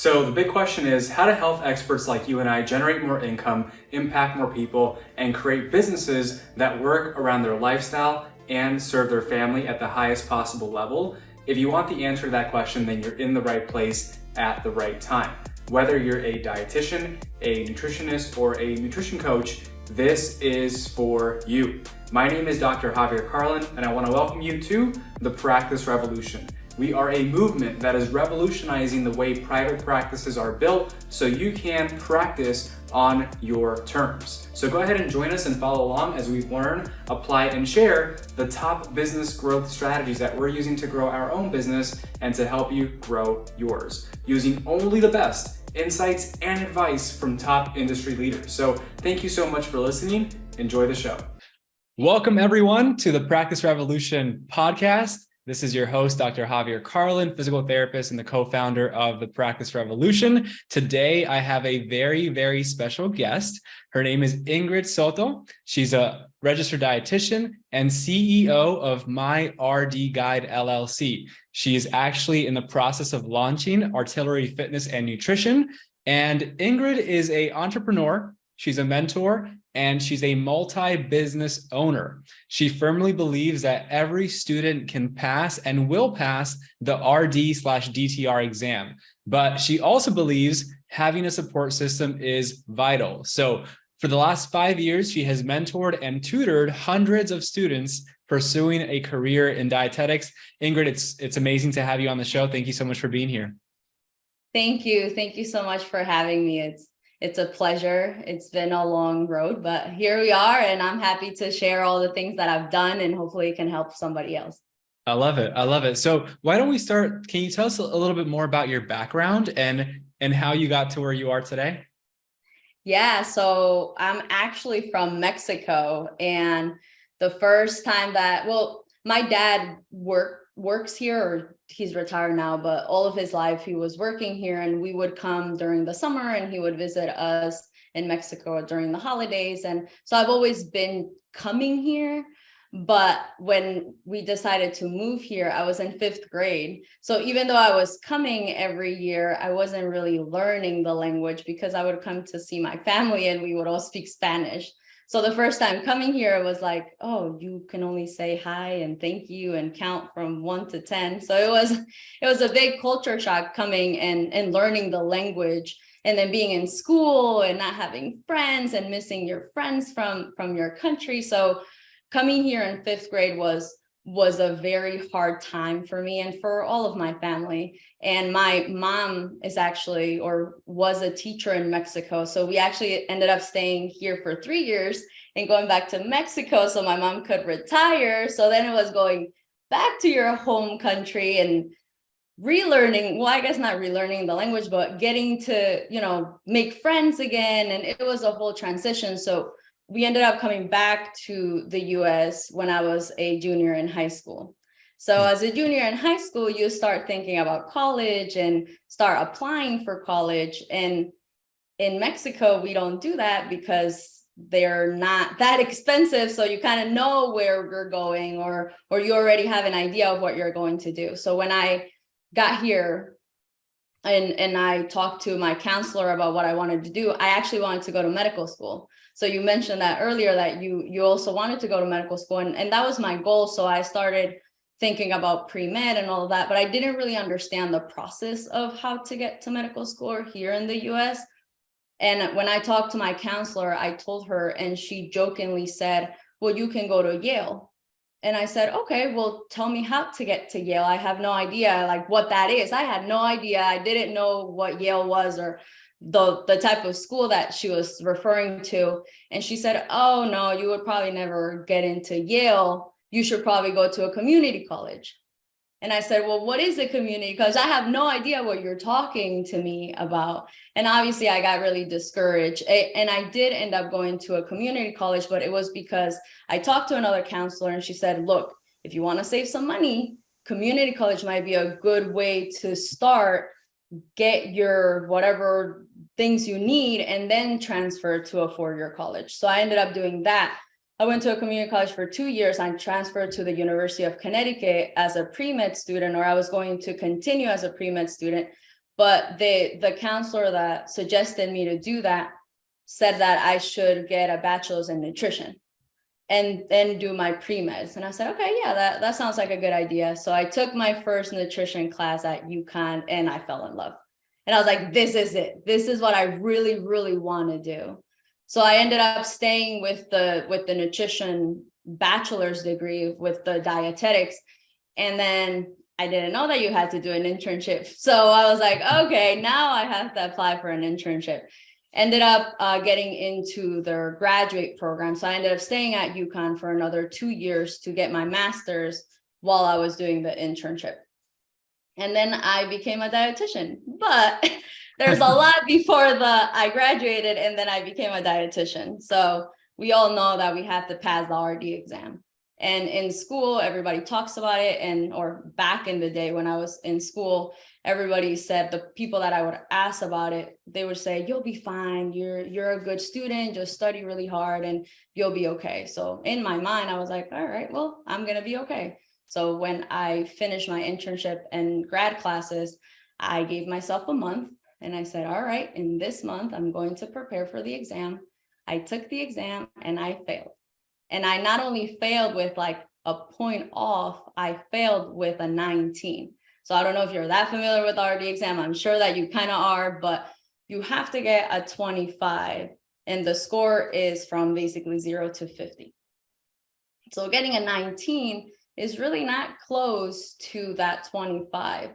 So the big question is, how do health experts like you and I generate more income, impact more people, and create businesses that work around their lifestyle and serve their family at the highest possible level? If you want the answer to that question, then you're in the right place at the right time. Whether you're a dietitian, a nutritionist, or a nutrition coach, this is for you. My name is Dr. Javier Carlin, and I want to welcome you to the Practice Revolution. We are a movement that is revolutionizing the way private practices are built so you can practice on your terms. So go ahead and join us and follow along as we learn, apply, and share the top business growth strategies that we're using to grow our own business and to help you grow yours, using only the best insights and advice from top industry leaders. So thank you so much for listening. Enjoy the show. Welcome everyone to the Practice Revolution podcast. This is your host, Dr. Javier Carlin, physical therapist and the co-founder of the Practice Revolution. Today, I have a very, very special guest. Her name is Ingrid Soto. She's a registered dietitian and CEO of MyRDguide LLC. She is actually in the process of launching Artillery Fitness and Nutrition. And Ingrid is an entrepreneur. She's a mentor, and she's a multi-business owner. She firmly believes that every student can pass and will pass the RD/DTR exam, but she also believes having a support system is vital. So for the last 5 years, she has mentored and tutored hundreds of students pursuing a career in dietetics. Ingrid, it's amazing to have you on the show. Thank you so much for being here. Thank you. Thank you so much for having me. It's a pleasure. It's been a long road, but here we are, and I'm happy to share all the things that I've done and hopefully it can help somebody else. I love it. I love it. So why don't we start? Can you tell us a little bit more about your background and how you got to where you are today? Yeah, so I'm actually from Mexico, and the first time my dad works here, or he's retired now, but all of his life he was working here, and we would come during the summer and he would visit us in Mexico during the holidays. And so I've always been coming here, but when we decided to move here, I was in 5th grade. So even though I was coming every year, I wasn't really learning the language because I would come to see my family and we would all speak Spanish. So the first time coming here, it was like, oh, you can only say hi and thank you and count from 1 to 10. So it was a big culture shock coming and learning the language, and then being in school and not having friends and missing your friends from your country. So coming here in 5th grade was a very hard time for me and for all of my family. And my mom is actually, or was, a teacher in Mexico. So we actually ended up staying here for 3 years and going back to Mexico so my mom could retire. So then it was going back to your home country and relearning, well, I guess not relearning the language, but getting to, make friends again. And it was a whole transition. So we ended up coming back to the US when I was a junior in high school. So as a junior in high school, you start thinking about college and start applying for college. And in Mexico, we don't do that because they're not that expensive. So you kind of know where you're going, or you already have an idea of what you're going to do. So when I got here and I talked to my counselor about what I wanted to do, I actually wanted to go to medical school. So you mentioned that earlier, that you also wanted to go to medical school, and that was my goal. So I started thinking about pre-med and all of that, but I didn't really understand the process of how to get to medical school here in the US. And when I talked to my counselor, I told her, and she jokingly said, well, you can go to Yale. And I said, okay, well, tell me how to get to Yale. I have no idea like what that is. I had no idea. I didn't know what Yale was, or the type of school that she was referring to. And she said, oh no, you would probably never get into Yale. You should probably go to a community college. And I said, well, what is a community college? I have no idea what you're talking to me about. And obviously I got really discouraged. And I did end up going to a community college, but it was because I talked to another counselor and she said, look, if you want to save some money, community college might be a good way to start, get your whatever things you need, and then transfer to a 4-year college. So I ended up doing that. I went to a community college for 2 years. I transferred to the University of Connecticut as a pre-med student, or I was going to continue as a pre-med student. But the counselor that suggested me to do that said that I should get a bachelor's in nutrition and then do my pre-meds. And I said, okay, yeah, that sounds like a good idea. So I took my first nutrition class at UCONN and I fell in love. And I was like, this is it. This is what I really, really want to do. So I ended up staying with the nutrition bachelor's degree with the dietetics. And then I didn't know that you had to do an internship. So I was like, okay, now I have to apply for an internship. Ended up getting into their graduate program. So I ended up staying at UConn for another 2 years to get my master's while I was doing the internship. And then I became a dietitian, but there's a lot before I graduated and then I became a dietitian. So we all know that we have to pass the RD exam. And in school, everybody talks about it. Or back in the day when I was in school, everybody said, the people that I would ask about it, they would say, you'll be fine. You're a good student, just study really hard and you'll be okay. So in my mind, I was like, all right, well, I'm going to be okay. So when I finished my internship and grad classes, I gave myself a month and I said, all right, in this month, I'm going to prepare for the exam. I took the exam and I failed. And I not only failed with like a point off, I failed with a 19. So I don't know if you're that familiar with the RD exam. I'm sure that you kind of are, but you have to get a 25 and the score is from basically 0 to 50. So getting a 19 is really not close to that 25.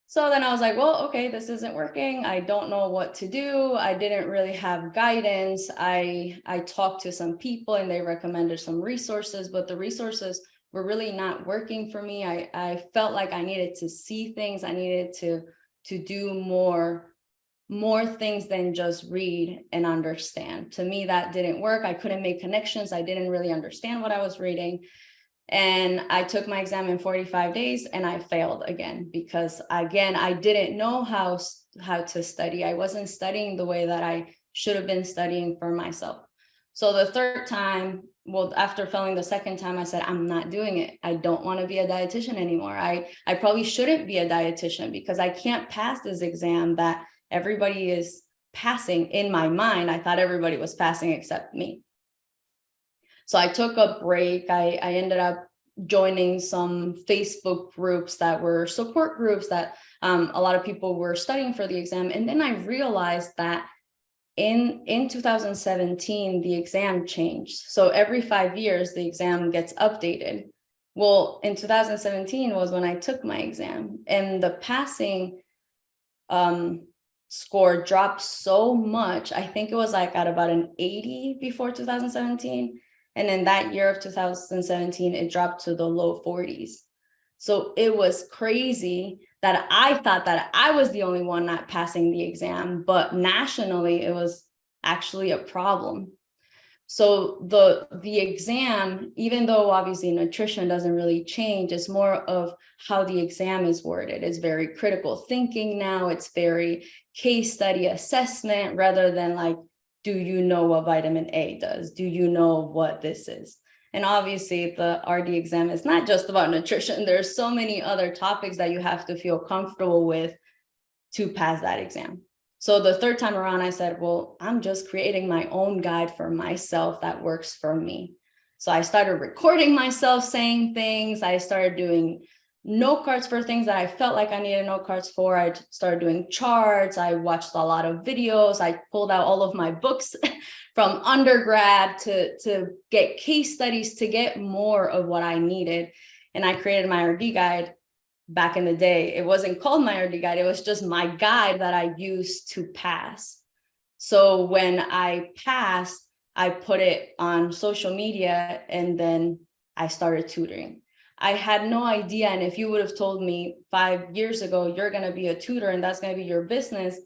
So then I was like, well, okay, this isn't working. I don't know what to do. I didn't really have guidance. I talked to some people and they recommended some resources, but the resources were really not working for me. I felt like I needed to see things. I needed to do more things than just read and understand. To me, that didn't work. I couldn't make connections. I didn't really understand what I was reading. And I took my exam in 45 days and I failed again, because again, I didn't know how to study. I wasn't studying the way that I should have been studying for myself. So the third time, well, after failing the second time, I said, I'm not doing it. I don't want to be a dietitian anymore. I probably shouldn't be a dietitian because I can't pass this exam that everybody is passing. In my mind, I thought everybody was passing except me. So I took a break. I ended up joining some Facebook groups that were support groups that a lot of people were studying for the exam. And then I realized that in 2017, the exam changed. So every 5 years, the exam gets updated. Well, in 2017 was when I took my exam, and the passing score dropped so much. I think it was like at about an 80 before 2017. And in that year of 2017, it dropped to the low 40s. So it was crazy that I thought that I was the only one not passing the exam, but nationally, it was actually a problem. So the exam, even though obviously nutrition doesn't really change, it's more of how the exam is worded. It's very critical thinking now. It's very case study assessment rather than like, do you know what vitamin A does? Do you know what this is? And obviously the RD exam is not just about nutrition. There's so many other topics that you have to feel comfortable with to pass that exam. So the third time around, I said, well, I'm just creating my own guide for myself that works for me. So I started recording myself saying things. I started doing note cards for things that I felt like I needed note cards for. I started doing charts. I watched a lot of videos. I pulled out all of my books from undergrad to get case studies, to get more of what I needed. And I created my RD guide. Back in the day, it wasn't called my MyRDguide. It was just my guide that I used to pass. So when I passed, I put it on social media and then I started tutoring. I had no idea. And if you would have told me 5 years ago, you're going to be a tutor and that's going to be your business,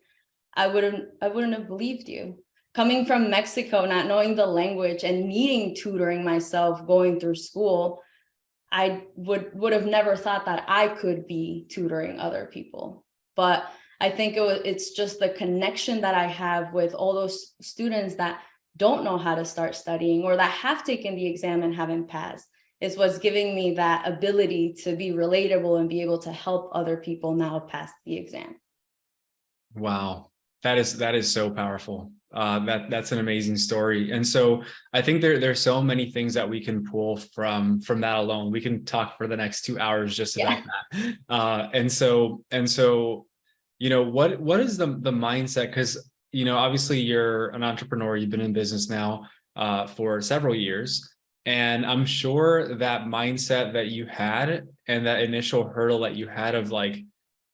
I wouldn't have believed you. Coming from Mexico, not knowing the language and needing tutoring myself, going through school, I would have never thought that I could be tutoring other people. But I think it's just the connection that I have with all those students that don't know how to start studying or that have taken the exam and haven't passed is what's giving me that ability to be relatable and be able to help other people now pass the exam. Wow. That is so powerful. That's an amazing story. And so I think there's so many things that we can pull from that alone. We can talk for the next 2 hours just about Yeah. that. And so, what is the mindset? Because, obviously you're an entrepreneur, you've been in business now for several years. And I'm sure that mindset that you had and that initial hurdle that you had of like,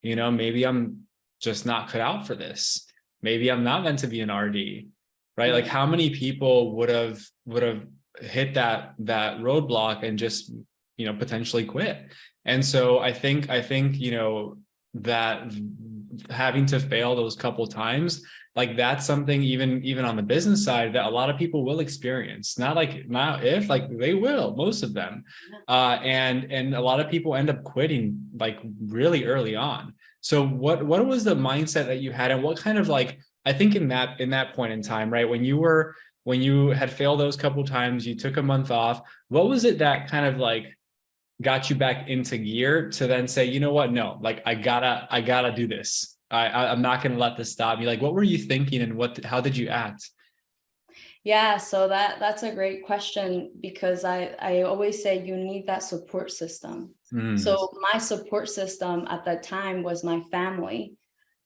maybe I'm just not cut out for this. Maybe I'm not meant to be an RD, right? Like Right. how many people would have hit that roadblock and just, potentially quit. And so I think, that having to fail those couple times, like that's something even on the business side that a lot of people will experience. Not if, like they will, most of them. And a lot of people end up quitting like really early on. So what was the mindset that you had, and what kind of like, I think in that point in time, right, when you had failed those couple times, you took a month off, what was it that kind of like got you back into gear to then say, you know what, no, like I gotta do this. I'm not gonna let this stop me. Like, what were you thinking, and how did you act? Yeah, so that's a great question, because I always say you need that support system. Mm, So my support system at that time was my family,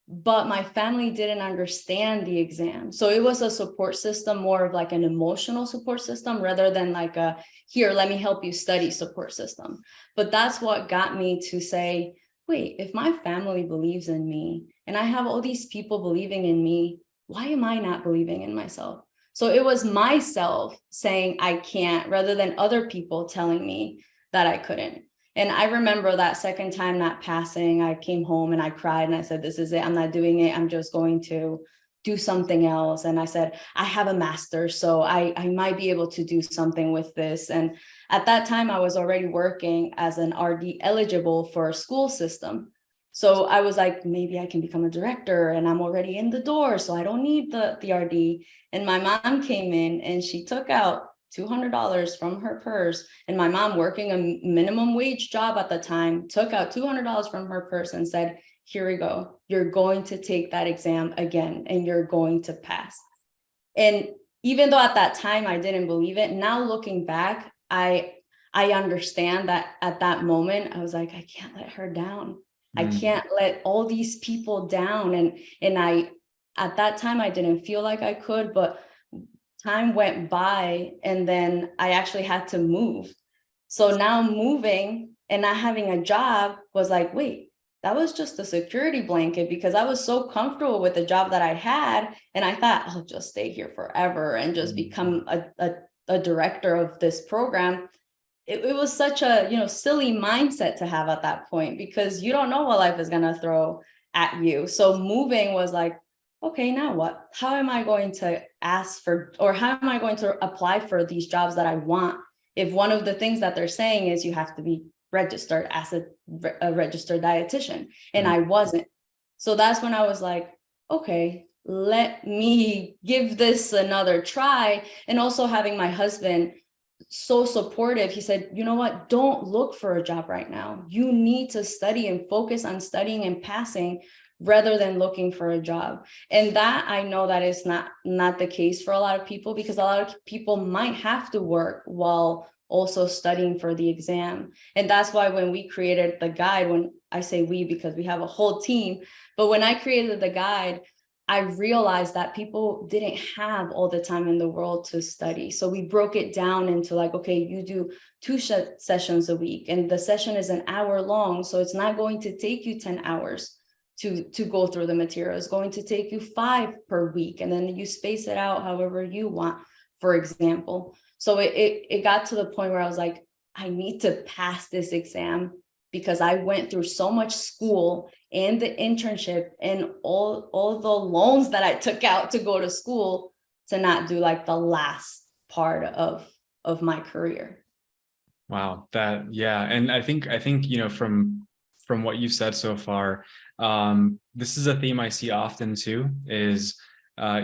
but my family didn't understand the exam. So it was a support system, more of like an emotional support system rather than like a here, let me help you study support system. But that's what got me to say, wait, if my family believes in me and I have all these people believing in me, why am I not believing in myself? So it was myself saying I can't rather than other people telling me that I couldn't. And I remember that second time not passing, I came home and I cried and I said, this is it. I'm not doing it. I'm just going to do something else. And I said, I have a master's, so I might be able to do something with this. And at that time, I was already working as an RD eligible for a school system. So I was like, maybe I can become a director, and I'm already in the door, so I don't need the RD. And my mom came in and she took out $200 from her purse. And my mom, working a minimum wage job at the time, took out $200 from her purse and said, here we go. You're going to take that exam again and you're going to pass. And even though at that time I didn't believe it, now looking back, I understand that at that moment I was like, I can't let her down. I mm, can't let all these people down. And I at that time I didn't feel like I could, but time went by and then I actually had to move. So now moving and not having a job was like, wait, that was just a security blanket, because I was so comfortable with the job that I had. And I thought I'll just stay here forever and just mm. become a director of this program. It was such a, silly mindset to have at that point, because you don't know what life is going to throw at you. So moving was like, okay, now what? How am I going to ask for, or how am I going to apply for these jobs that I want? If one of the things that they're saying is you have to be registered as a registered dietitian, and Mm. I wasn't. So that's when I was like, okay, let me give this another try. And also having my husband so supportive, he said, you know what, don't look for a job right now. You need to study and focus on studying and passing rather than looking for a job. And that, I know that is not the case for a lot of people, because a lot of people might have to work while also studying for the exam. And that's why when we created the guide, when I say we, because we have a whole team, but when I created the guide, I realized that people didn't have all the time in the world to study. So we broke it down into like, okay, you do two sessions a week, and the session is an hour long. So it's not going to take you 10 hours to go through the material. It's going to take you 5 per week. And then you space it out however you want, for example. So it got to the point where I was like, I need to pass this exam, because I went through so much school and the internship and all the loans that I took out to go to school, to not do like the last part of my career. Wow, yeah. And I think, from what you've said so far, this is a theme I see often too, is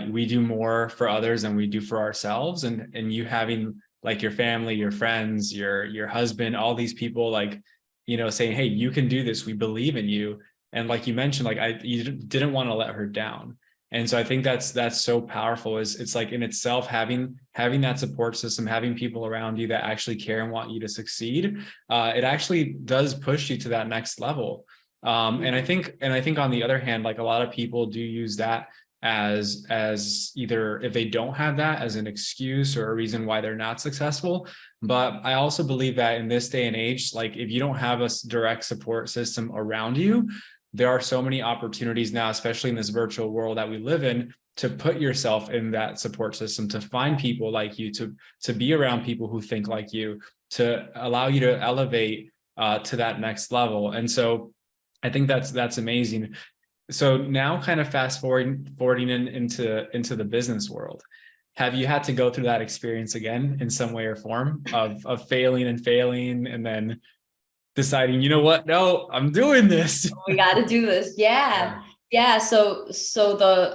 we do more for others than we do for ourselves. And you having like your family, your friends, your husband, all these people like, saying, hey, you can do this, we believe in you. And like you mentioned, like you didn't want to let her down. And so I think that's so powerful. Is it's like in itself, having that support system, having people around you that actually care and want you to succeed, it actually does push you to that next level. And I think on the other hand, like a lot of people do use that as either, if they don't have that, as an excuse or a reason why they're not successful. But I also believe that in this day and age, like if you don't have a direct support system around you, there are so many opportunities now, especially in this virtual world that we live in, to put yourself in that support system, to find people like you, to be around people who think like you, to allow you to elevate to that next level. And so I think that's amazing. So now kind of fast forwarding into the business world. Have you had to go through that experience again in some way or form of failing and then deciding, you know what, no, I'm doing this. We got to do this. Yeah. So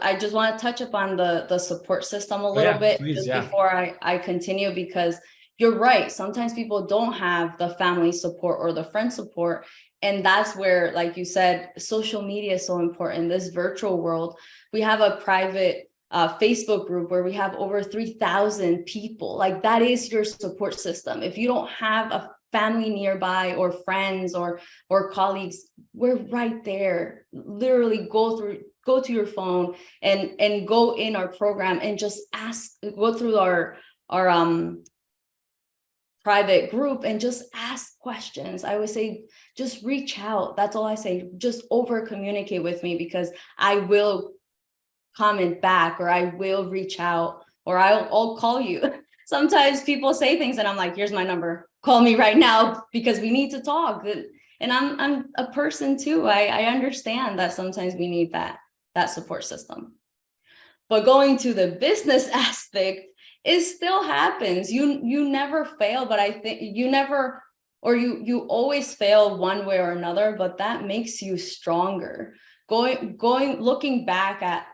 I just want to touch upon the support system a little bit, please, just before I continue, because you're right. Sometimes people don't have the family support or the friend support. And that's where, like you said, social media is so important. This virtual world, we have a private Facebook group where we have over 3,000 people. Like, that is your support system. If you don't have a family nearby or friends or colleagues, we're right there. Literally go to your phone and go in our program and just go through our private group and just ask questions. I would say just reach out. That's all I say. Just over communicate with me, because I will comment back, or I will reach out, or I'll call you. Sometimes people say things and I'm like, here's my number, call me right now, because we need to talk. And I'm a person too. I understand that sometimes we need that support system. But going to the business aspect, it still happens. You never fail, but I think you never, or you always fail one way or another, but that makes you stronger. Looking back at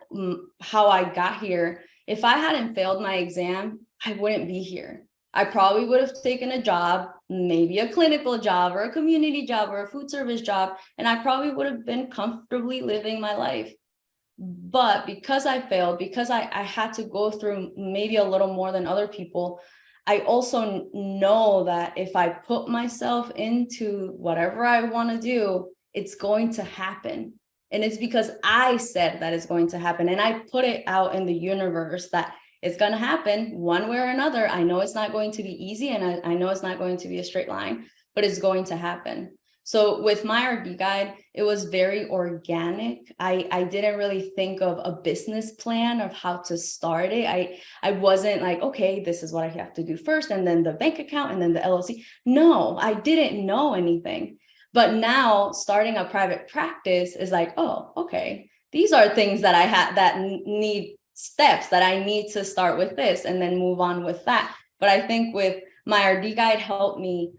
how I got here, if I hadn't failed my exam, I wouldn't be here. I probably would have taken a job, maybe a clinical job or a community job or a food service job, and I probably would have been comfortably living my life. But because I failed, because I had to go through maybe a little more than other people, I also know that if I put myself into whatever I want to do, it's going to happen. And it's because I said that it's going to happen. And I put it out in the universe that it's going to happen one way or another. I know it's not going to be easy, and I know it's not going to be a straight line, but it's going to happen. So with MyRDguide, it was very organic. I didn't really think of a business plan of how to start it. I wasn't like, okay, this is what I have to do first, and then the bank account, and then the LLC. No, I didn't know anything. But now starting a private practice is like, oh, okay, these are things that I had that need steps that I need to start with this and then move on with that. But I think with MyRDguide helped me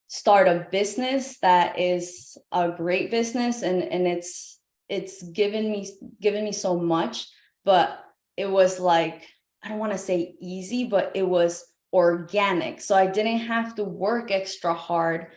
start a business that is a great business, and it's given me so much. But it was like, I don't want to say easy, but it was organic. So I didn't have to work extra hard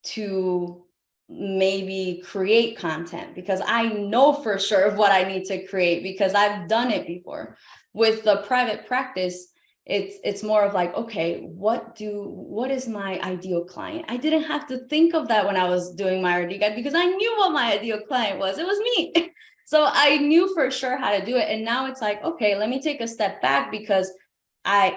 to maybe create content, because I know for sure of what I need to create because I've done it before. With the private practice, it's more of like, okay, what is my ideal client? I didn't have to think of that when I was doing MyRDguide, because I knew what my ideal client was. It was me. So I knew for sure how to do it. And now it's like, okay, let me take a step back, because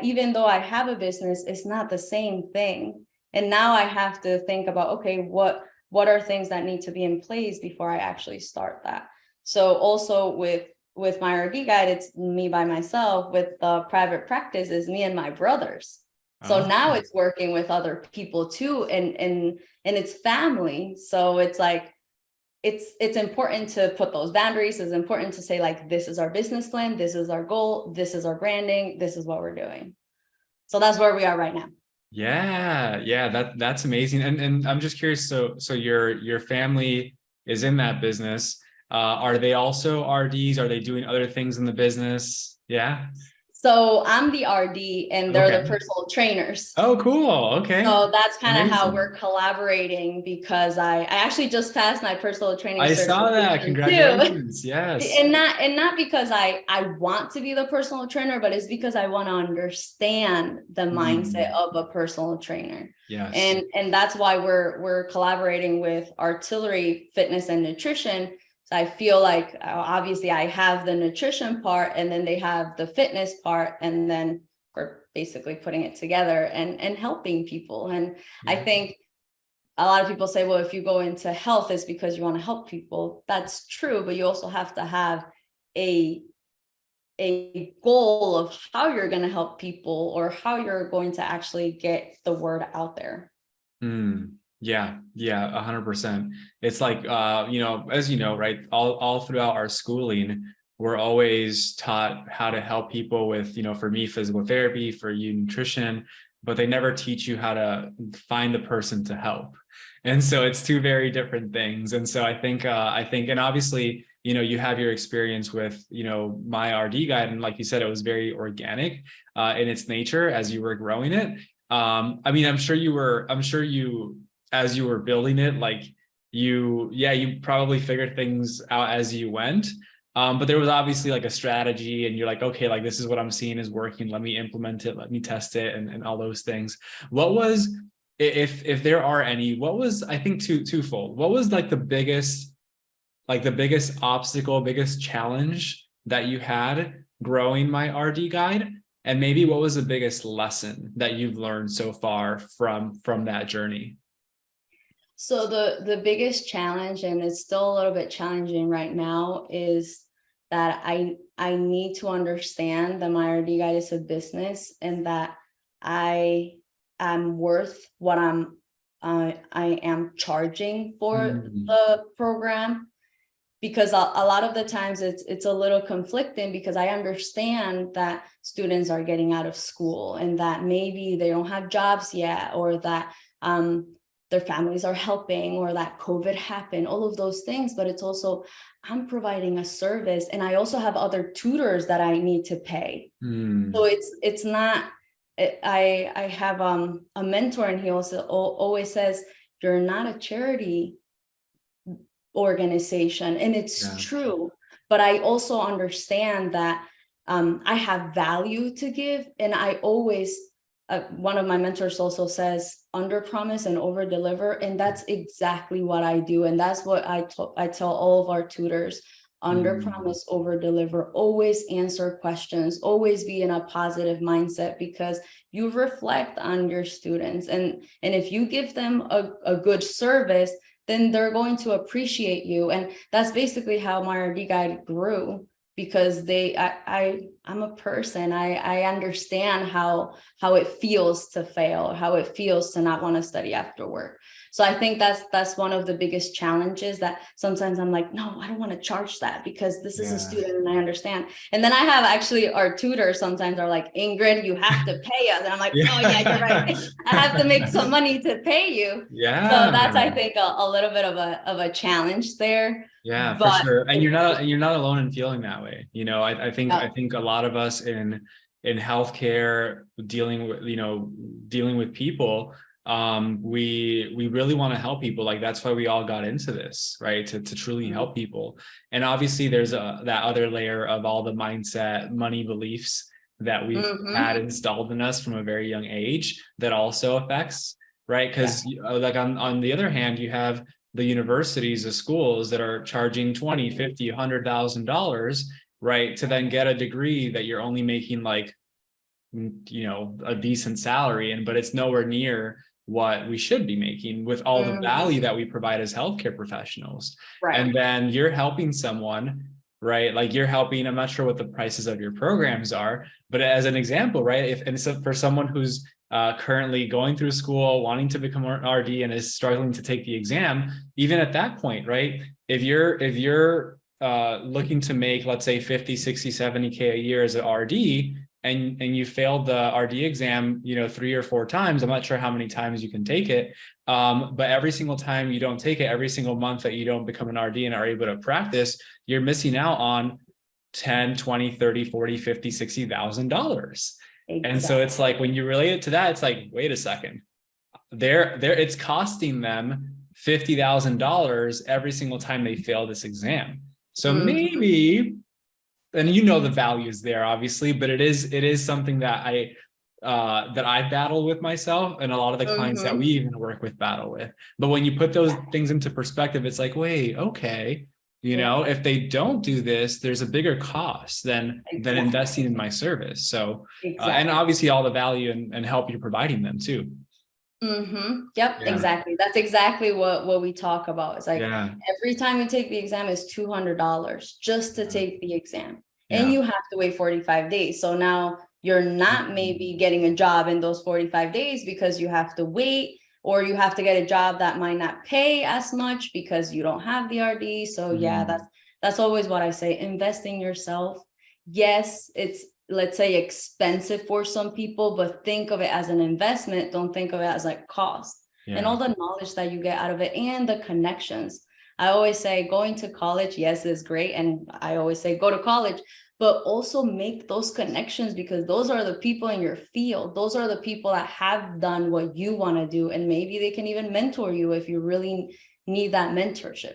even though I have a business, it's not the same thing. And now I have to think about, okay, what are things that need to be in place before I actually start that? So also with MyRDguide, it's me by myself. With the private practice, is me and my brothers. So now it's working with other people too, and it's family. So it's like, it's important to put those boundaries. It's important to say, like, this is our business plan, this is our goal, this is our branding, this is what we're doing. So that's where we are right now. Yeah, that's amazing. And I'm just curious, so your family is in that business. Are they also RDs? Are they doing other things in the business? Yeah. So I'm the RD and they're the Okay. personal trainers. Oh, cool. Okay. So that's kind of how Amazing. we're collaborating, because I actually just passed my personal training I saw that. certification too. Congratulations. Yes. And not because I want to be the personal trainer, but it's because I want to understand the mindset of a personal trainer. Yes. And that's why we're collaborating with Artillery Fitness and Nutrition. So I feel like obviously I have the nutrition part, and then they have the fitness part, and then we're basically putting it together and helping people. And I think a lot of people say, well, if you go into health, it's because you want to help people. That's true, but you also have to have a goal of how you're going to help people, or how you're going to actually get the word out there. Yeah, 100%. It's like, as you know, right, all throughout our schooling, we're always taught how to help people with, for me, physical therapy, for you, nutrition, but they never teach you how to find the person to help. And so it's two very different things. And so I think, and obviously, you have your experience with, MyRDguide, and like you said, it was very organic in its nature as you were growing it. I'm sure you, as you were building it, like you probably figured things out as you went. But there was obviously like a strategy, and you're like, okay, like this is what I'm seeing is working. Let me implement it. Let me test it, and all those things. What was, if there are any, what was, I think twofold. What was like the biggest obstacle, biggest challenge that you had growing MyRDguide? And maybe what was the biggest lesson that you've learned so far from that journey? So the biggest challenge, and it's still a little bit challenging right now, is that I need to understand that MyRDguide is a business, and that I am worth what I am charging for the program. Because a lot of the times it's a little conflicting, because I understand that students are getting out of school, and that maybe they don't have jobs yet, or that their families are helping, or that COVID happened, all of those things. But it's also, I'm providing a service, and I also have other tutors that I need to pay. So it's not, I have a mentor, and he also always says, you're not a charity organization. And it's true, but I also understand that I have value to give. And I always, one of my mentors also says, under promise and over deliver. And that's exactly what I do. And that's what I tell all of our tutors: under promise, over deliver, always answer questions, always be in a positive mindset, because you reflect on your students. And if you give them a good service, then they're going to appreciate you. And that's basically how MyRDguide grew, because I'm a person. I understand how it feels to fail, how it feels to not want to study after work. So I think that's one of the biggest challenges, that sometimes I'm like, no, I don't want to charge that, because this is a student and I understand. And then I have actually our tutors sometimes are like, Ingrid, you have to pay us. And I'm like, oh yeah, you're right. I have to make some money to pay you. So that's, I think, a little bit of a challenge there. Yeah, for But sure. And you're not alone in feeling that way. I think a lot of us in healthcare, dealing with people, we really want to help people. Like, that's why we all got into this, right? To truly help people. And obviously there's that other layer of all the mindset, money beliefs that we've had installed in us from a very young age that also affects, right? Because like on the other hand, you have the universities, the schools that are charging $20, $50, $100,000, right, to then get a degree that you're only making like, a decent salary, but it's nowhere near what we should be making with all the value that we provide as healthcare professionals. Right. And then you're helping someone, right? Like, you're helping, I'm not sure what the prices of your programs are, but as an example, right? For someone who's currently going through school, wanting to become an RD, and is struggling to take the exam, even at that point, right? If you're looking to make, let's say 50, 60, 70K a year as an RD, and you failed the RD exam, 3 or 4 times, I'm not sure how many times you can take it. But every single time you don't take it, every single month that you don't become an RD and are able to practice, you're missing out on 10, 20, 30, 40, 50, $60,000. Exactly. And so it's like, when you relate it to that, it's like, wait a second, it's costing them $50,000 every single time they fail this exam. So maybe, and you know, the value is there, obviously, but it is something that I battle with myself, and a lot of the clients that we even work with battle with. But when you put those things into perspective, it's like, wait, okay, you know, if they don't do this, there's a bigger cost than investing in my service. So, and obviously all the value and help you're providing them too. Yep, exactly. That's exactly what we talk about. It's like every time you take the exam is $200 just to take the exam, and you have to wait 45 days. So now you're not maybe getting a job in those 45 days because you have to wait, or you have to get a job that might not pay as much because you don't have the RD. So that's always what I say. Invest in yourself. Yes, it's, let's say, expensive for some people, but think of it as an investment. Don't think of it as like cost. And all the knowledge that you get out of it, and the connections. I always say going to college, yes, is great. And I always say go to college, but also make those connections, because those are the people in your field. Those are the people that have done what you want to do. And maybe they can even mentor you if you really need that mentorship.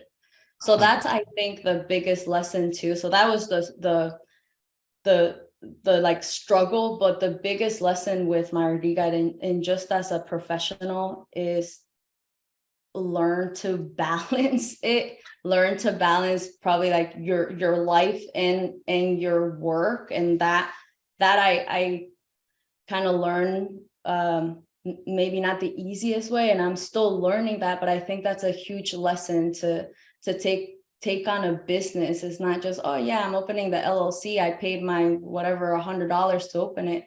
So that's, I think, the biggest lesson too. So that was the like struggle, but the biggest lesson with MyRDguide and just as a professional is learn to balance it. Learn to balance probably like your life and your work. And that I kind of learned, maybe not the easiest way, and I'm still learning that, but I think that's a huge lesson to take on a business. It's not just, oh yeah, I'm opening the LLC, I paid my whatever $100 to open it.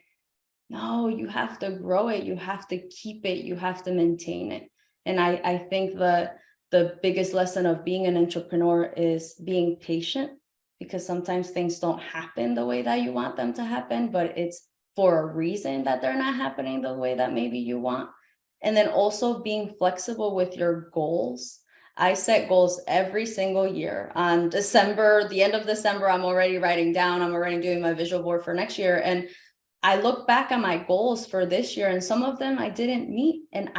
No, you have to grow it, you have to keep it, you have to maintain it. And I think the biggest lesson of being an entrepreneur is being patient, because sometimes things don't happen the way that you want them to happen, but it's for a reason that they're not happening the way that maybe you want. And then also being flexible with your goals. I set goals every single year. On December, the end of December, I'm already writing down, I'm already doing my visual board for next year. And I look back at my goals for this year, and some of them I didn't meet. And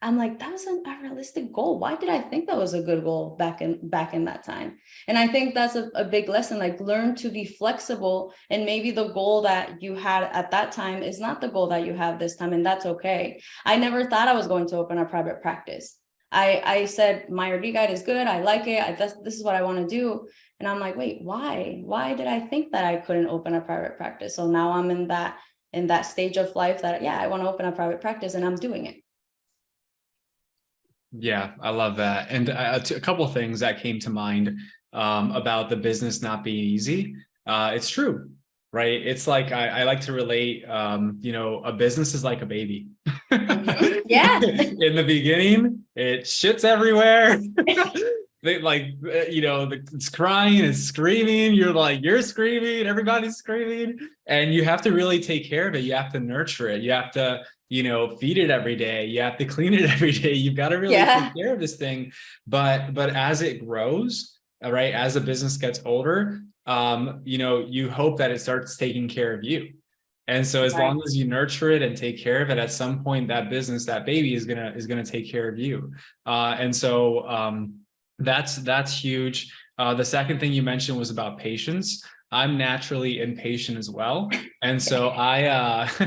I'm like, that was an unrealistic goal. Why did I think that was a good goal back in that time? And I think that's a big lesson, like learn to be flexible. And maybe the goal that you had at that time is not the goal that you have this time. And that's okay. I never thought I was going to open a private practice. I said, MyRDguide is good. I like it. This is what I want to do. And I'm like, wait, why? Why did I think that I couldn't open a private practice? So now I'm in that stage of life that, I want to open a private practice, and I'm doing it. Yeah, I love that. And a couple of things that came to mind about the business not being easy. It's true, right? It's like, I like to relate, a business is like a baby. Yeah. In the beginning, it shits everywhere. It's crying, it's screaming. You're screaming, everybody's screaming, and you have to really take care of it. You have to nurture it. You have to, feed it every day. You have to clean it every day. You've got to really take care of this thing. But as it grows, right, as the business gets older, you hope that it starts taking care of you. And so as long as you nurture it and take care of it, at some point that business, that baby is gonna take care of you. And so that's huge. The second thing you mentioned was about patience. I'm naturally impatient as well. And so I've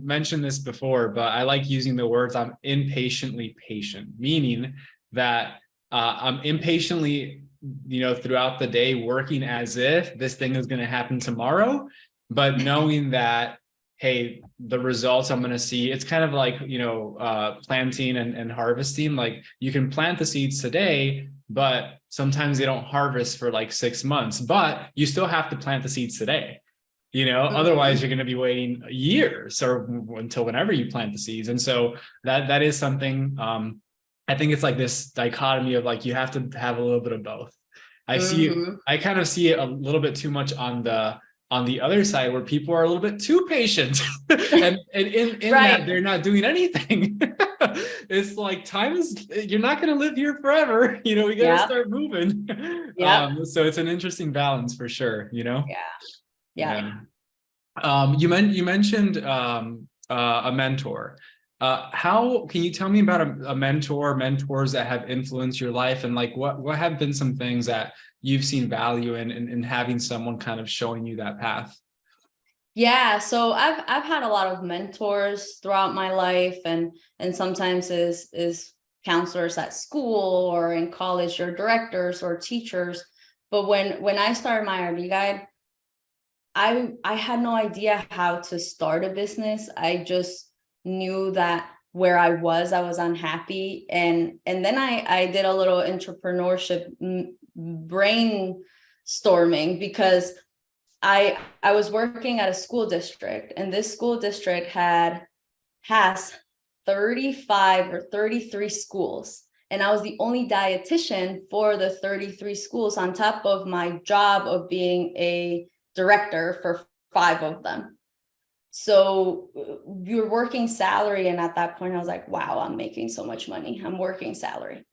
mentioned this before, but I like using the words I'm impatiently patient, meaning that I'm impatiently, throughout the day working as if this thing is going to happen tomorrow, but knowing that, hey, the results I'm going to see, it's kind of like, planting and harvesting. Like you can plant the seeds today, but sometimes they don't harvest for like 6 months, but you still have to plant the seeds today. Otherwise you're going to be waiting years or until whenever you plant the seeds. And so that is something, I think it's like this dichotomy of like, you have to have a little bit of both. I kind of see it a little bit too much on the other side, where people are a little bit too patient and in that they're not doing anything. It's like you're not going to live here forever. You know, we got to start moving. So it's an interesting balance for sure, you know? Yeah. You mentioned a mentor. How can you tell me about a mentors that have influenced your life, and like what have been some things that you've seen value in having someone kind of showing you that path? Yeah, so I've had a lot of mentors throughout my life, and sometimes is counselors at school or in college, or directors or teachers. But when I started my RD guide, I had no idea how to start a business. I just knew that where I was unhappy. And then I did a little entrepreneurship brainstorming, because I was working at a school district, and this school district has 35 or 33 schools. And I was the only dietitian for the 33 schools, on top of my job of being a director for 5 of them. So you're working salary. And at that point I was like, wow, I'm making so much money. I'm working salary.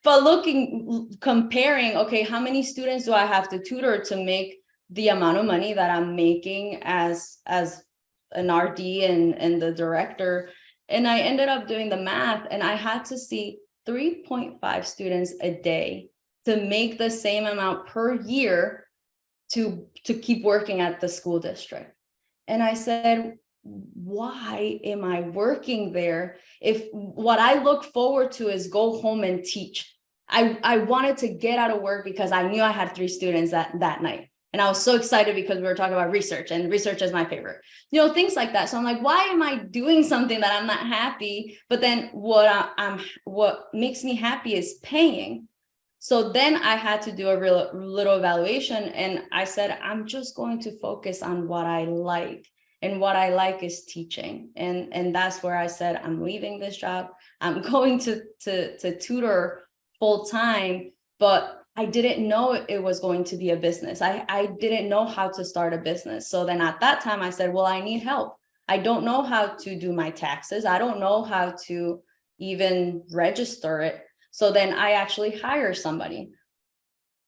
But comparing, okay, how many students do I have to tutor to make the amount of money that I'm making as an RD and the director? And I ended up doing the math, and I had to see 3.5 students a day to make the same amount per year to keep working at the school district. And I said, why am I working there if what I look forward to is go home and teach? I wanted to get out of work because I knew I had 3 students that night. And I was so excited because we were talking about research, and research is my favorite, things like that. So I'm like, why am I doing something that I'm not happy? But then what makes me happy is paying. So then I had to do a little evaluation, and I said, I'm just going to focus on what I like. And what I like is teaching. And that's where I said, I'm leaving this job. I'm going to tutor full time, but I didn't know it was going to be a business. I didn't know how to start a business. So then at that time I said, well, I need help. I don't know how to do my taxes. I don't know how to even register it. So then I actually hire somebody.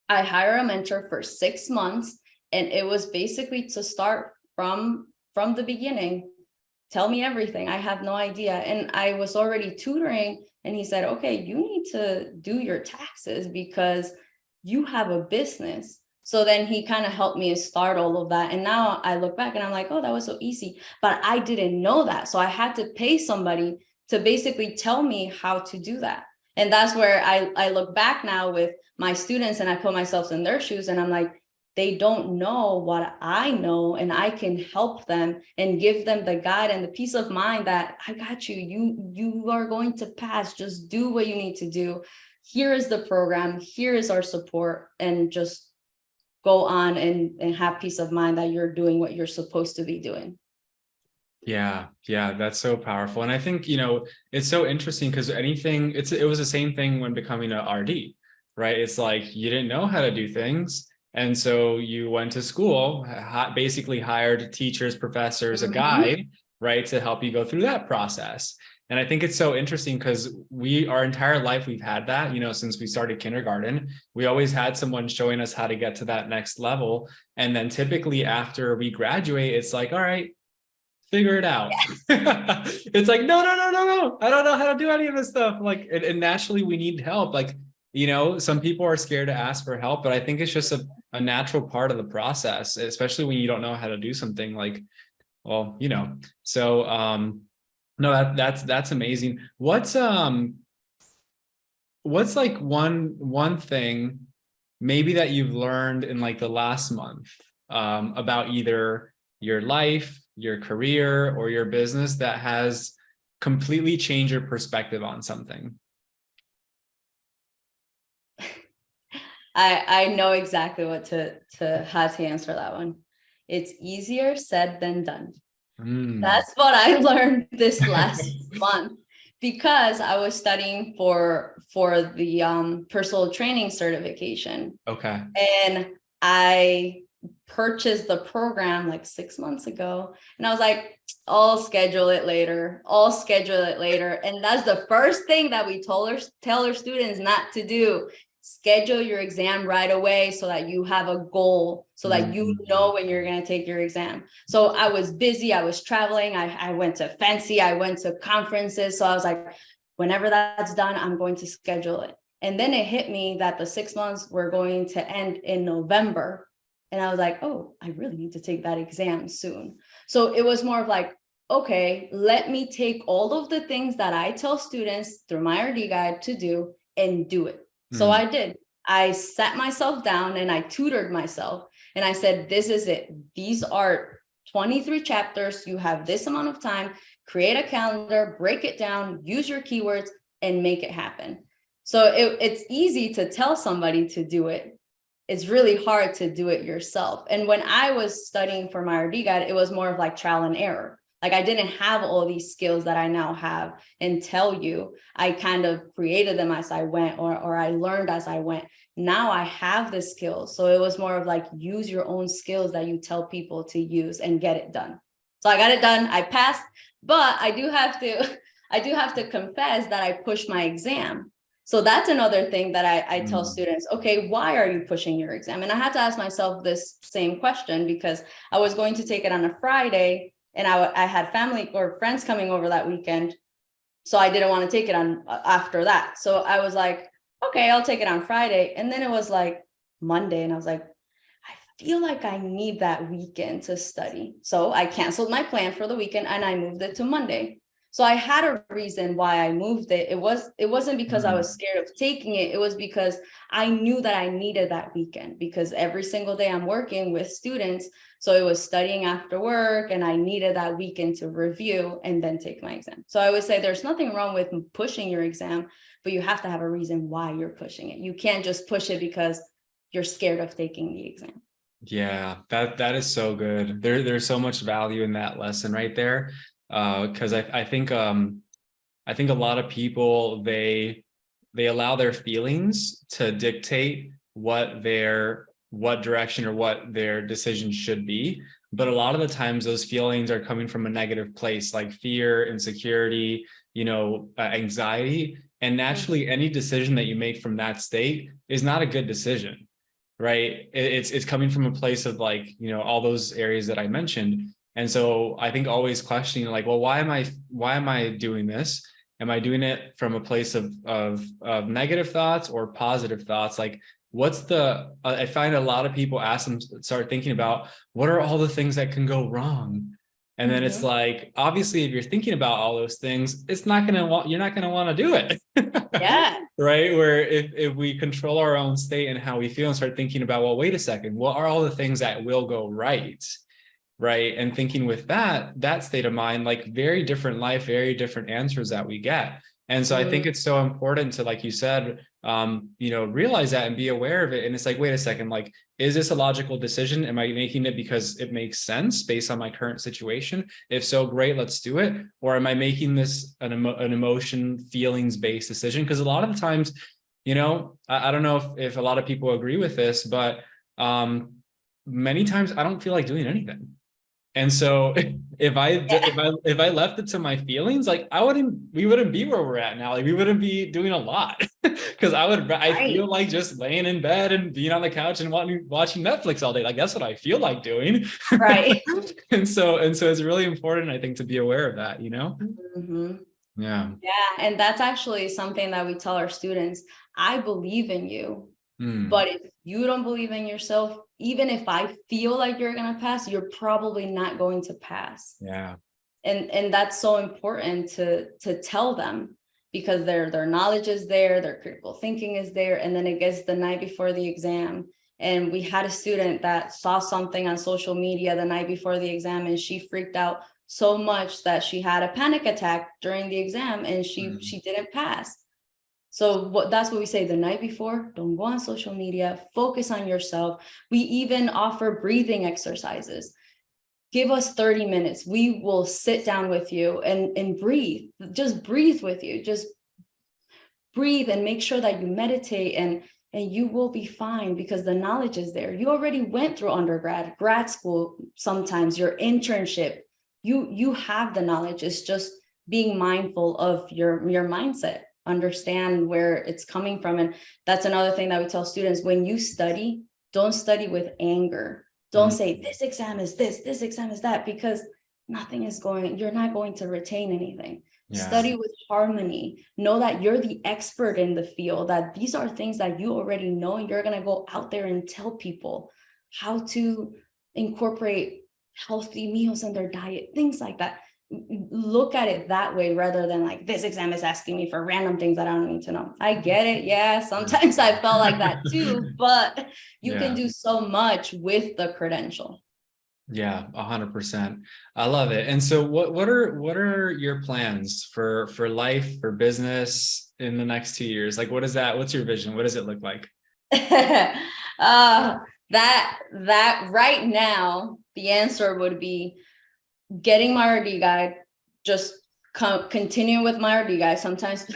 I hire a mentor for 6 months, and it was basically to start from the beginning. Tell me everything. I have no idea. And I was already tutoring, and he said, okay, you need to do your taxes because you have a business. So then he kind of helped me start all of that. And now I look back and I'm like, oh, that was so easy. But I didn't know that. So I had to pay somebody to basically tell me how to do that. And that's where I look back now with my students, and I put myself in their shoes, and I'm like, they don't know what I know, and I can help them and give them the guide and the peace of mind that I got you. You are going to pass. Just do what you need to do. Here is the program. Here is our support, and just go on and have peace of mind that you're doing what you're supposed to be doing. Yeah, that's so powerful. And I think, it's so interesting because it was the same thing when becoming a RD, right? It's like you didn't know how to do things. And so you went to school, basically hired teachers, professors, a guide, right, to help you go through that process. And I think it's so interesting because our entire life, we've had that, since we started kindergarten, we always had someone showing us how to get to that next level. And then typically after we graduate, it's like, all right, figure it out. It's like, no. I don't know how to do any of this stuff. Like, and naturally we need help. Like, some people are scared to ask for help, but I think it's just a natural part of the process, especially when you don't know how to do something like, well, so, no, that's amazing. What's like one thing maybe that you've learned in like the last month, about either your life, your career, or your business that has completely changed your perspective on something? I know exactly how to answer that one. It's easier said than done. That's what I learned this last month, because I was studying for the personal training certification. Okay. And I purchased the program like 6 months ago. And I was like, I'll schedule it later. I'll schedule it later. And that's the first thing that we tell our students not to do. Schedule your exam right away so that you have a goal, so that you know when you're going to take your exam. So I was busy. I was traveling. I went to Fancy. I went to conferences. So I was like, whenever that's done, I'm going to schedule it. And then it hit me that the 6 months were going to end in November. And I was like, oh, I really need to take that exam soon. So it was more of like, okay, let me take all of the things that I tell students through MyRDguide to do and do it. So I did. I sat myself down and I tutored myself. And I said, this is it. These are 23 chapters. You have this amount of time. Create a calendar, break it down, use your keywords, and make it happen. So it's easy to tell somebody to do it. It's really hard to do it yourself. And when I was studying for MyRDguide, it was more of like trial and error. Like I didn't have all these skills that I now have and tell you. I kind of created them as I went, or I learned as I went. Now I have the skills. So it was more of like, use your own skills that you tell people to use and get it done. So I got it done. I passed, but I do have to confess that I pushed my exam. So that's another thing that I tell students, okay, why are you pushing your exam? And I had to ask myself this same question because I was going to take it on a Friday and I had family or friends coming over that weekend. So I didn't want to take it on after that. So I was like, okay, I'll take it on Friday. And then it was like Monday and I was like, I feel like I need that weekend to study. So I canceled my plan for the weekend and I moved it to Monday. So I had a reason why I moved it. It wasn't because I was scared of taking it. It was because I knew that I needed that weekend because every single day I'm working with students. So it was studying after work and I needed that weekend to review and then take my exam. So I would say there's nothing wrong with pushing your exam, but you have to have a reason why you're pushing it. You can't just push it because you're scared of taking the exam. Yeah, that is so good. There's so much value in that lesson right there. Because I think a lot of people they allow their feelings to dictate what direction or what their decision should be. But a lot of the times those feelings are coming from a negative place, like fear, insecurity, anxiety. And naturally, any decision that you make from that state is not a good decision, right? It's coming from a place of like, all those areas that I mentioned. And so I think always questioning like, well, why am I doing this? Am I doing it from a place of negative thoughts or positive thoughts? Like, I find a lot of people start thinking about what are all the things that can go wrong? And then it's like, obviously, if you're thinking about all those things, you're not going to want to do it. Yeah. Right. Where if we control our own state and how we feel and start thinking about, well, wait a second, what are all the things that will go right? Right. And thinking with that state of mind, like very different life, very different answers that we get. And so I think it's so important to, like you said, realize that and be aware of it. And it's like, wait a second, like, is this a logical decision? Am I making it because it makes sense based on my current situation? If so, great, let's do it. Or am I making this an emotion, feelings-based decision? Because a lot of the times, I don't know if a lot of people agree with this, but many times I don't feel like doing anything. And so if I left it to my feelings, like we wouldn't be where we're at now. Like we wouldn't be doing a lot because I feel like just laying in bed and being on the couch and watching Netflix all day. Like that's what I feel like doing. Right. and so it's really important, I think, to be aware of that, Mm-hmm. Yeah. Yeah. And that's actually something that we tell our students. I believe in you. But if you don't believe in yourself, even if I feel like you're going to pass, you're probably not going to pass. Yeah. And that's so important to tell them because their knowledge is there, their critical thinking is there. And then it gets the night before the exam. And we had a student that saw something on social media the night before the exam and she freaked out so much that she had a panic attack during the exam and she didn't pass. So that's what we say the night before, don't go on social media, focus on yourself. We even offer breathing exercises. Give us 30 minutes. We will sit down with you and breathe, just breathe with you, just breathe and make sure that you meditate and you will be fine because the knowledge is there. You already went through undergrad, grad school, sometimes your internship. You have the knowledge. It's just being mindful of your mindset, understand where it's coming from. And that's another thing that we tell students: when you study, don't study with anger. Don't say this exam is this exam is that, because you're not going to retain anything. Yeah. Study with harmony. Know that you're the expert in the field, that these are things that you already know, and you're going to go out there and tell people how to incorporate healthy meals in their diet, things like that. Look at it that way rather than like, this exam is asking me for random things that I don't need to know. I get it. Yeah, sometimes I felt like that too, but you can do so much with the credential. Yeah, 100%. I love it. And so what are your plans for life, for business in the next 2 years? Like, what's your vision? What does it look like? That right now, the answer would be getting MyRDguide, just continue with MyRDguide. Sometimes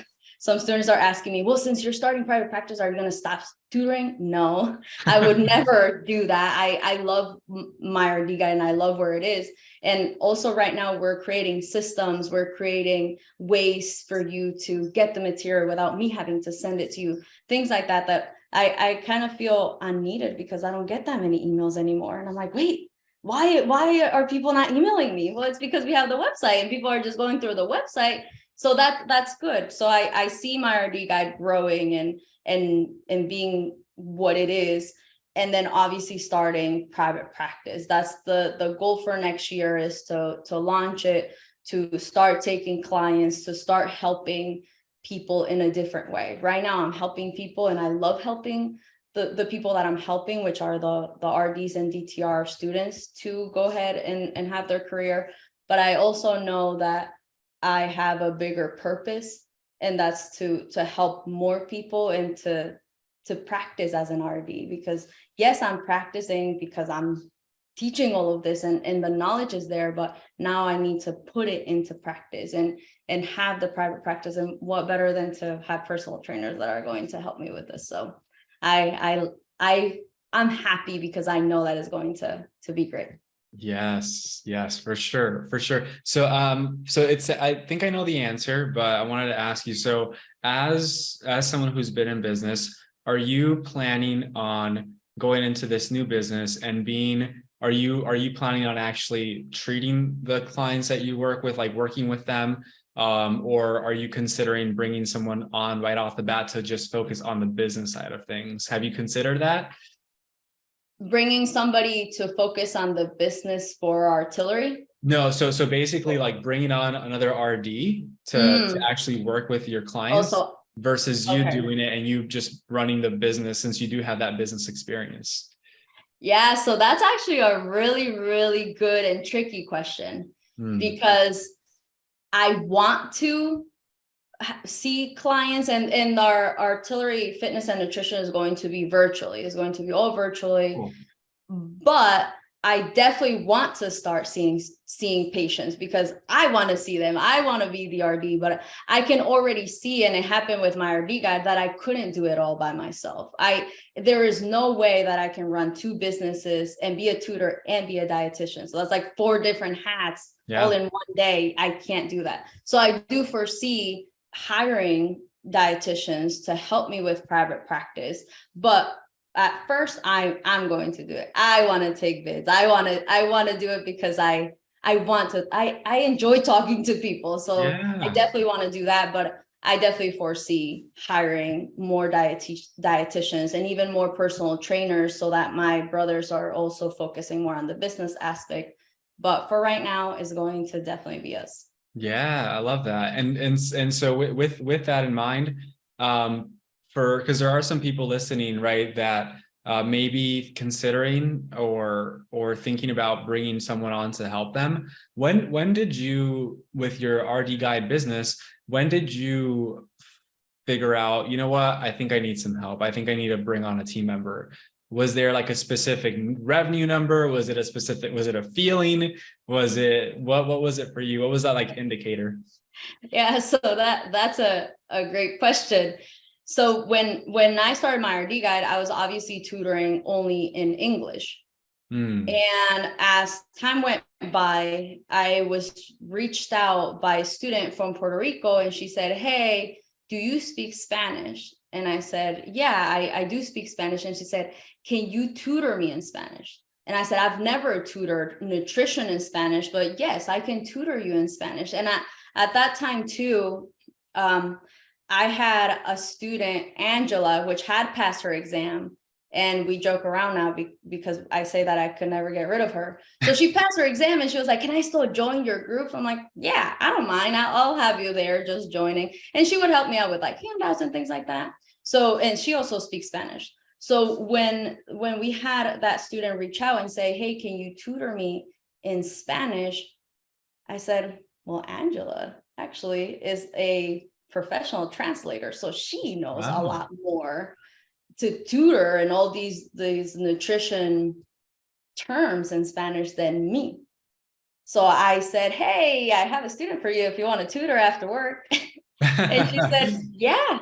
some students are asking me, well, since you're starting private practice, are you going to stop tutoring? No, I would never do that. I love MyRDguide and I love where it is. And also right now we're creating systems, we're creating ways for you to get the material without me having to send it to you, things like that, that I kind of feel unneeded because I don't get that many emails anymore. And I'm like, wait, why are people not emailing me? Well, it's because we have the website and people are just going through the website. So that's good. So I see MyRDguide growing and being what it is. And then obviously starting private practice. That's the goal for next year, is to launch it, to start taking clients, to start helping people in a different way. Right now I'm helping people and I love helping the people that I'm helping, which are the RDs and DTR students, to go ahead and have their career. But I also know that I have a bigger purpose, and that's to help more people and to practice as an RD. Because yes, I'm practicing because I'm teaching all of this and the knowledge is there, but now I need to put it into practice and have the private practice. And what better than to have personal trainers that are going to help me with this? So I'm happy because I know that is going to be great. Yes, for sure. So I think I know the answer, but I wanted to ask you, so as someone who's been in business, are you planning on going into this new business and are you planning on actually treating the clients that you work with, like working with them? Or are you considering bringing someone on right off the bat to just focus on the business side of things? Have you considered that? Bringing somebody to focus on the business for artillery? No, so basically like bringing on another RD to actually work with your clients versus you doing it and you just running the business, since you do have that business experience. Yeah, so that's actually a really, really good and tricky question, because I want to see clients, and our artillery fitness and nutrition is going to be virtually. It's going to be all virtually. Cool. But I definitely want to start seeing patients because I want to see them. I want to be the RD, but I can already see, and it happened with MyRDguide, that I couldn't do it all by myself. There is no way that I can run 2 businesses and be a tutor and be a dietitian. So that's like 4 different hats all in one day. I can't do that. So I do foresee hiring dietitians to help me with private practice, but at first I'm going to do it. I want to take bids. I want to do it because I enjoy talking to people. So I definitely want to do that, but I definitely foresee hiring more dietitians and even more personal trainers, so that my brothers are also focusing more on the business aspect. But for right now, it's going to definitely be us. Yeah, I love that. And so with that in mind, because there are some people listening, right, that maybe considering or thinking about bringing someone on to help them. When did you, with your RDguide business, when did you figure out, you know what, I think I need some help. I think I need to bring on a team member. Was there like a specific revenue number? Was it a feeling? What was it for you? What was that like indicator? Yeah, so that's a great question. So when I started my RD guide, I was obviously tutoring only in English. And as time went by, I was reached out by a student from Puerto Rico, and she said, "Hey, do you speak Spanish?" And I said, "Yeah, I do speak Spanish." And she said, "Can you tutor me in Spanish?" And I said, "I've never tutored nutrition in Spanish, but yes, I can tutor you in Spanish." And at that time too, I had a student, Angela, which had passed her exam. And we joke around now because I say that I could never get rid of her. So she passed her exam and she was like, "Can I still join your group?" I'm like, "Yeah, I don't mind. I'll have you there just joining." And she would help me out with like handouts and things like that. So, and she also speaks Spanish. So when we had that student reach out and say, "Hey, can you tutor me in Spanish?" I said, "Well, Angela actually is a professional translator, so she knows a lot more to tutor and all these nutrition terms in Spanish than me." So I said, "Hey, I have a student for you if you want to tutor after work." And she said, "Yeah."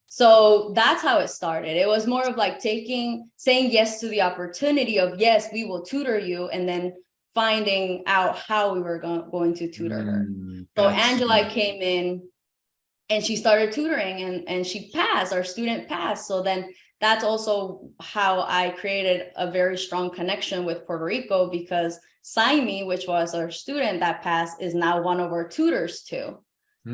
So that's how it started. It was more of like saying yes to the opportunity of, yes, we will tutor you, and then finding out how we were going to tutor her. So Angela came in and she started tutoring, and she passed, our student passed. So then that's also how I created a very strong connection with Puerto Rico, because Saimi, which was our student that passed, is now one of our tutors too.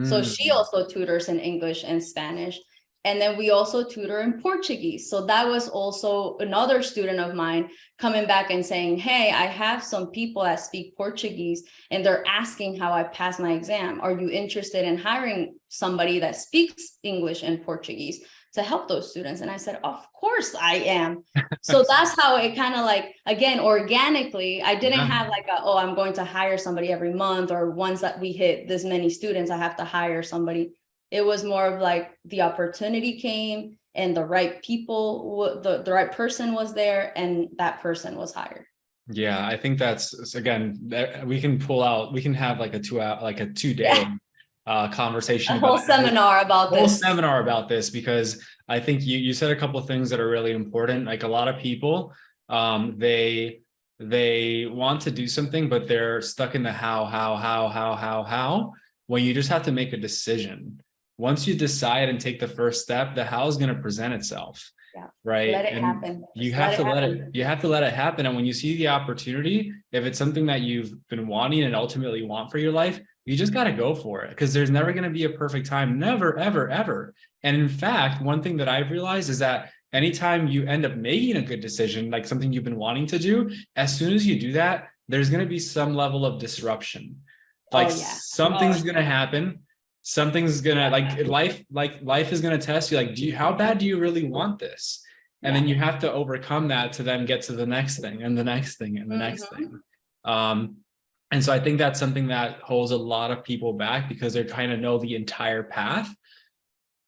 So she also tutors in English and Spanish. And then we also tutor in Portuguese. So that was also another student of mine coming back and saying, "Hey, I have some people that speak Portuguese and they're asking how I passed my exam. Are you interested in hiring somebody that speaks English and Portuguese to help those students?" And I said, "Of course I am." So that's how it kind of like, again, organically, I didn't have like oh, I'm going to hire somebody every month, or once that we hit this many students, I have to hire somebody. It was more of like the opportunity came and the right people, the right person was there, and that person was hired. Yeah, I think that's, again, we can have like a 2 hour, like a 2 day conversation, a whole seminar about this, because I think you said a couple of things that are really important. Like a lot of people, they want to do something, but they're stuck in the how, when you just have to make a decision. Once you decide and take the first step, the how is going to present itself. Yeah. Right. Let it happen. You have to let it happen. And when you see the opportunity, if it's something that you've been wanting and ultimately want for your life, you just got to go for it, because there's never going to be a perfect time. Never, ever, ever. And in fact, one thing that I've realized is that anytime you end up making a good decision, like something you've been wanting to do, as soon as you do that, there's going to be some level of disruption. Like something's going to happen. Something's gonna life is gonna test you. Like, how bad do you really want this? And then you have to overcome that to then get to the next thing and the next thing and the next thing. And so I think that's something that holds a lot of people back, because they're trying to know the entire path,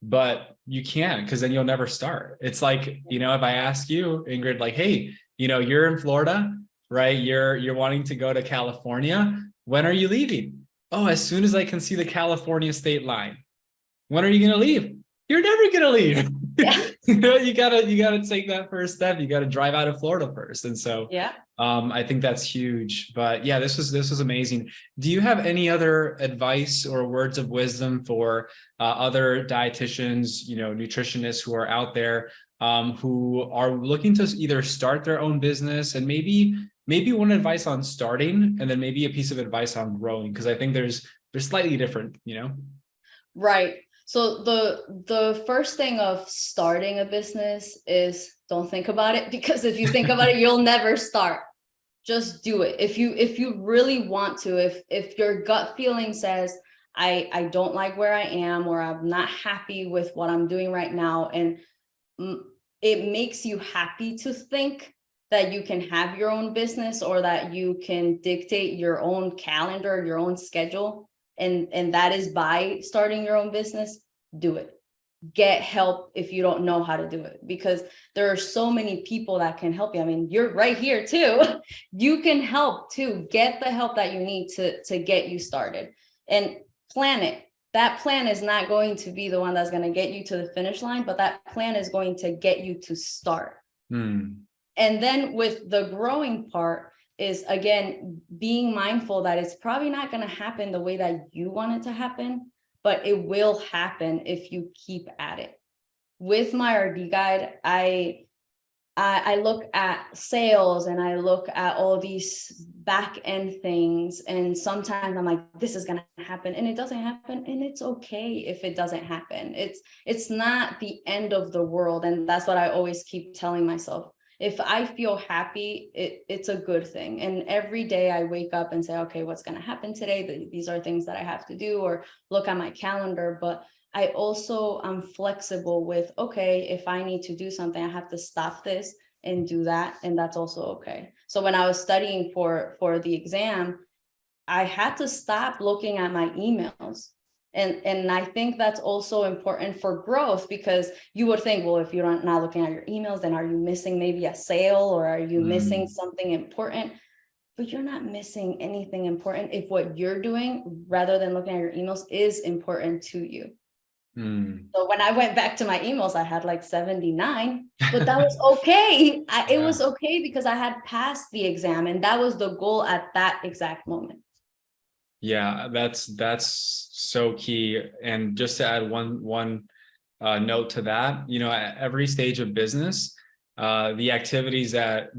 but you can't, because then you'll never start. It's like, if I ask you, Ingrid, like, hey, you're in Florida, right? You're wanting to go to California. When are you leaving? Oh, as soon as I can see the California state line. When are you going to leave? You're never going to leave. Yeah. You gotta take that first step. You got to drive out of Florida first. And so, I think that's huge. But yeah, this was amazing. Do you have any other advice or words of wisdom for other dietitians, nutritionists who are out there, who are looking to either start their own business, and maybe one advice on starting, and then maybe a piece of advice on growing? Because I think there's slightly different, Right. So the first thing of starting a business is, don't think about it, because if you think about it, you'll never start. Just do it. If you really want to, if your gut feeling says, I don't like where I am, or I'm not happy with what I'm doing right now, and it makes you happy to think that you can have your own business, or that you can dictate your own calendar, your own schedule, and that is by starting your own business, do it. Get help if you don't know how to do it, because there are so many people that can help you. I mean, you're right here too. You can help too. Get the help that you need to get you started, and plan it. that plan is not going to be the one that's going to get you to the finish line, but that plan is going to get you to start. Mm. And then with the growing part is, again, being mindful that it's probably not going to happen the way that you want it to happen, but it will happen if you keep at it. With MyRDguide, I look at sales and I look at all these back end things. And sometimes I'm like, this is going to happen, and it doesn't happen. And it's okay if it doesn't happen. It's not the end of the world. And that's what I always keep telling myself. If I feel happy, it's a good thing. And every day I wake up and say, okay, what's going to happen today? These are things that I have to do, or look at my calendar. But I also am flexible with, okay, if I need to do something, I have to stop this and do that. And that's also okay. So when I was studying for the exam, I had to stop looking at my emails. And I think that's also important for growth, because you would think, well, if you're not looking at your emails, then are you missing maybe a sale, or are you missing something important? But you're not missing anything important if what you're doing, rather than looking at your emails, is important to you. So when I went back to my emails, I had like 79, but that was okay. It was okay because I had passed the exam, and that was the goal at that exact moment. Yeah, that's so key. And just to add one note to that, you know, at every stage of business, the activities that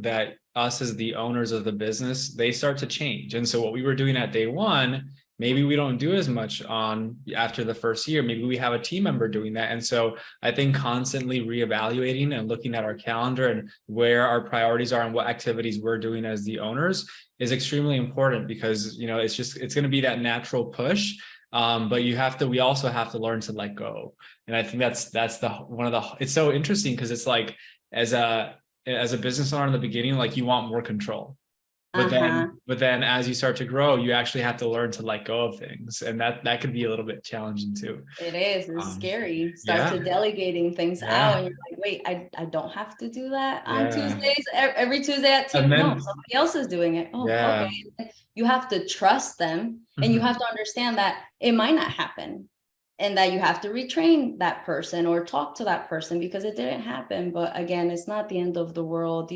us as the owners of the business, they start to change. And so what we were doing at day one, maybe we don't do as much on after the first year. Maybe we have a team member doing that. And so I think constantly reevaluating and looking at our calendar and where our priorities are and what activities we're doing as the owners is extremely important, because, you know, it's going to be that natural push. But we also have to learn to let go. And I think that's it's so interesting, because it's like, as a business owner in the beginning, like, you want more control. But then as you start to grow, you actually have to learn to let go of things. And that could be a little bit challenging too. It is. It's scary. Start to delegating things out, and you're like, wait, I don't have to do that on Tuesdays, every Tuesday at 2. No, somebody else is doing it. Oh, okay. You have to trust them, and you have to understand that it might not happen, and that you have to retrain that person or talk to that person because it didn't happen. But again, it's not the end of the world.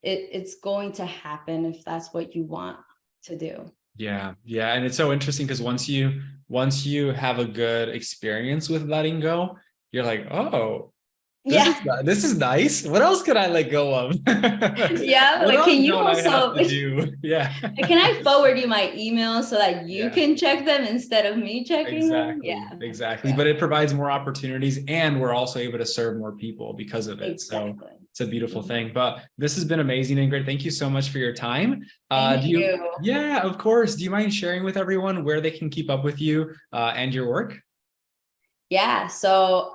It's going to happen if that's what you want to do. Yeah. And it's so interesting, because once you have a good experience with letting go, you're like, oh, this is nice. What else could I let go of? Like, can you also do? Can I forward you my email so that you can check them instead of me checking them? Exactly. But it provides more opportunities, and we're also able to serve more people because of it. So it's a beautiful thing. But this has been amazing, Ingrid. Thank you so much for your time. Thank you. Yeah, of course. Do you mind sharing with everyone where they can keep up with you and your work? Yeah, so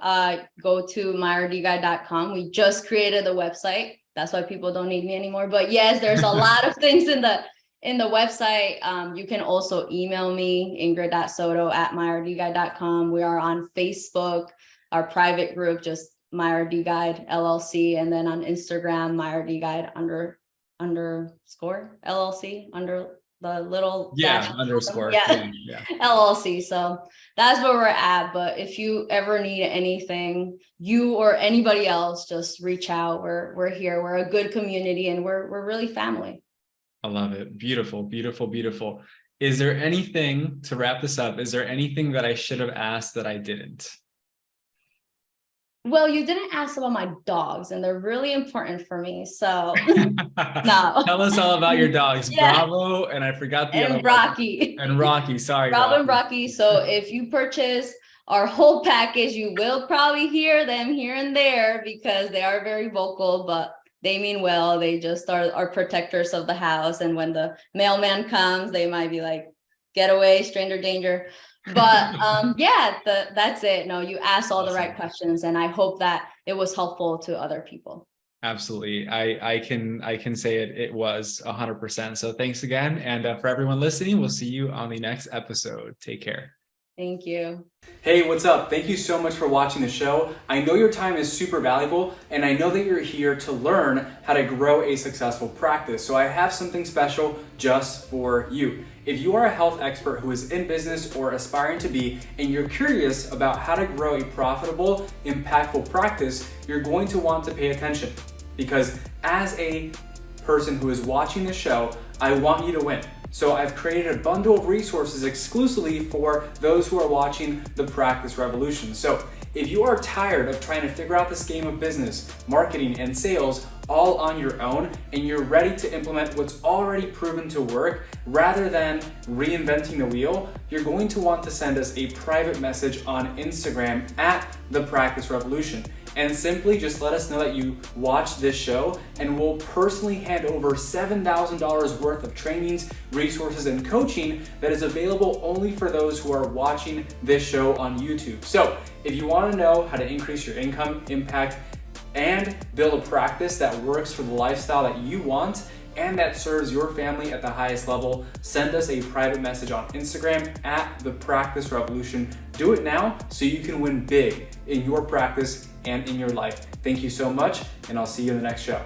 go to MyRDguide.com. We just created the website. That's why people don't need me anymore. But yes, there's a lot of things in the website. You can also email me, Ingrid.Soto@MyRDguide.com. We are on Facebook, our private group, just MyRDguide LLC, and then on Instagram, MyRDguide _LLC under the little underscore LLC. So that's where we're at. But if you ever need anything, you or anybody else, just reach out. We're here. We're a good community, and we're really family. I love it. Beautiful, beautiful, beautiful. Is there anything, to wrap this up, is there anything that I should have asked that I didn't? Well, you didn't ask about my dogs, and they're really important for me. So no. Tell us all about your dogs. Bravo, and I forgot the other Rocky. And Rocky, sorry. Bravo and Rocky. So if you purchase our whole package, you will probably hear them here and there because they are very vocal, but they mean well. They just are protectors of the house. And when the mailman comes, they might be like, get away, stranger danger. But that's it. No, you asked all the right questions, and I hope that it was helpful to other people. Absolutely. I can say it was 100%. So thanks again. And for everyone listening, we'll see you on the next episode. Take care. Thank you. Hey, what's up? Thank you so much for watching the show. I know your time is super valuable, and I know that you're here to learn how to grow a successful practice. So I have something special just for you. If you are a health expert who is in business or aspiring to be, and you're curious about how to grow a profitable, impactful practice, you're going to want to pay attention. Because as a person who is watching the show, I want you to win. So I've created a bundle of resources exclusively for those who are watching the Practice Revolution. So if you are tired of trying to figure out this game of business, marketing, and sales all on your own, and you're ready to implement what's already proven to work rather than reinventing the wheel, you're going to want to send us a private message on Instagram at The Practice Revolution. And simply just let us know that you watched this show, and we'll personally hand over $7,000 worth of trainings, resources, and coaching that is available only for those who are watching this show on YouTube. So if you want to know how to increase your income, impact, and build a practice that works for the lifestyle that you want and that serves your family at the highest level, send us a private message on Instagram at The Practice Revolution. Do it now so you can win big in your practice and in your life. Thank you so much, and I'll see you in the next show.